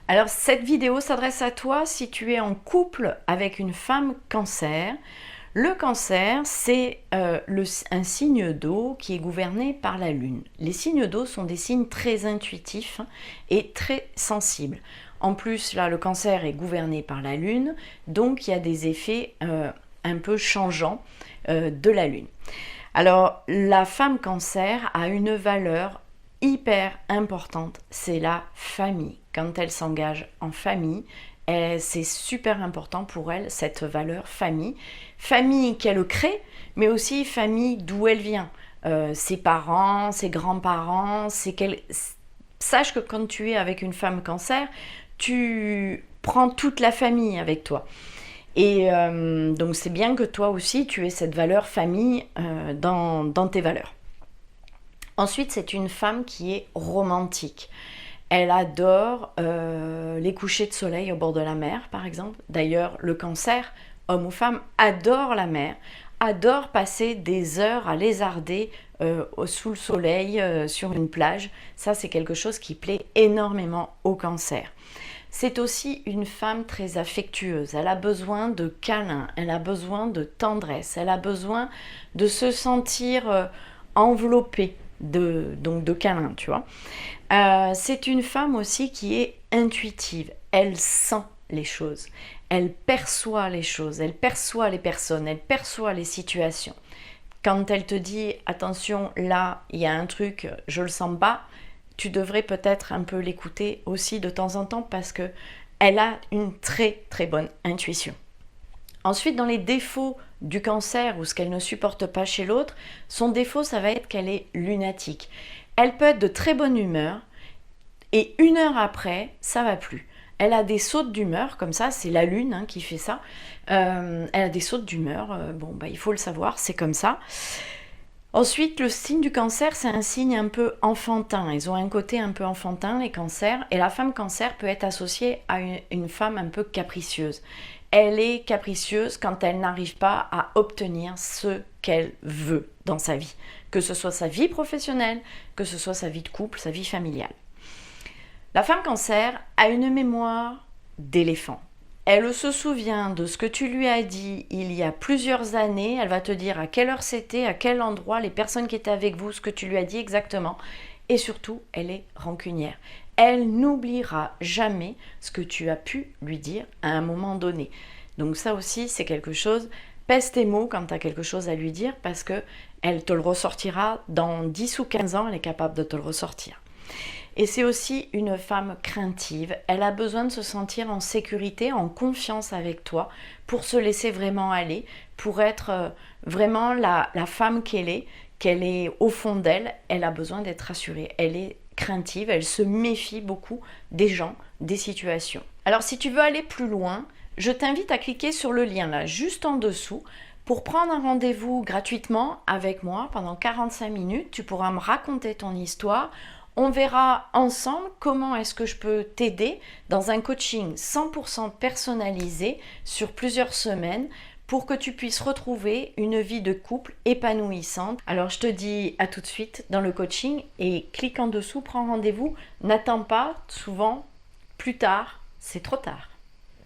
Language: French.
Alors cette vidéo s'adresse à toi si tu es en couple avec une femme cancer. Le cancer, c'est un signe d'eau qui est gouverné par la lune. Les signes d'eau sont des signes très intuitifs et très sensibles. En plus, là, le cancer est gouverné par la lune, donc il y a des effets un peu changeants de la lune. Alors, la femme cancer a une valeur hyper importante, c'est la famille. Quand elle s'engage en famille, c'est super important pour elle, cette valeur famille. Famille qu'elle crée, mais aussi famille d'où elle vient. Ses parents, ses grands-parents, sache que quand tu es avec une femme cancer, tu prends toute la famille avec toi. Et donc c'est bien que toi aussi tu aies cette valeur famille dans tes valeurs. Ensuite, c'est une femme qui est romantique. Elle adore les couchers de soleil au bord de la mer, par exemple. D'ailleurs, le cancer, homme ou femme, adore la mer, adore passer des heures à lézarder sous le soleil, sur une plage. Ça, c'est quelque chose qui plaît énormément au cancer. C'est aussi une femme très affectueuse. Elle a besoin de câlins, elle a besoin de tendresse, elle a besoin de se sentir enveloppée donc de câlins, tu vois. C'est une femme aussi qui est intuitive. Elle sent les choses, elle perçoit les choses, elle perçoit les personnes, elle perçoit les situations. Quand elle te dit attention, là il y a un truc, je le sens pas, tu devrais peut-être un peu l'écouter aussi de temps en temps parce que elle a une très très bonne intuition. Ensuite, dans les défauts du cancer ou ce qu'elle ne supporte pas chez l'autre, son défaut, ça va être qu'elle est lunatique. Elle peut être de très bonne humeur et 1 heure après, ça va plus. Elle a des sautes d'humeur, comme ça, c'est la lune qui fait ça. Elle a des sautes d'humeur, il faut le savoir, c'est comme ça. Ensuite, le signe du cancer, c'est un signe un peu enfantin. Ils ont un côté un peu enfantin, les cancers. Et la femme cancer peut être associée à une femme un peu capricieuse. Elle est capricieuse quand elle n'arrive pas à obtenir ce qu'elle veut dans sa vie. Que ce soit sa vie professionnelle, que ce soit sa vie de couple, sa vie familiale. La femme cancer a une mémoire d'éléphant. Elle se souvient de ce que tu lui as dit il y a plusieurs années. Elle va te dire à quelle heure c'était, à quel endroit, les personnes qui étaient avec vous, ce que tu lui as dit exactement. Et surtout, elle est rancunière. Elle n'oubliera jamais ce que tu as pu lui dire à un moment donné. Donc ça aussi, c'est quelque chose. Pèse tes mots quand tu as quelque chose à lui dire parce qu'elle te le ressortira dans 10 ou 15 ans, elle est capable de te le ressortir. Et c'est aussi une femme craintive. Elle a besoin de se sentir en sécurité, en confiance avec toi, pour se laisser vraiment aller, pour être vraiment la femme qu'elle est au fond d'elle. Elle a besoin d'être rassurée. Elle est craintive, elle se méfie beaucoup des gens, des situations. Alors si tu veux aller plus loin, je t'invite à cliquer sur le lien là, juste en dessous, pour prendre un rendez-vous gratuitement avec moi pendant 45 minutes. Tu pourras me raconter ton histoire. On verra ensemble comment est-ce que je peux t'aider dans un coaching 100% personnalisé sur plusieurs semaines pour que tu puisses retrouver une vie de couple épanouissante. Alors je te dis à tout de suite dans le coaching et clique en dessous, prends rendez-vous. N'attends pas, souvent plus tard, c'est trop tard.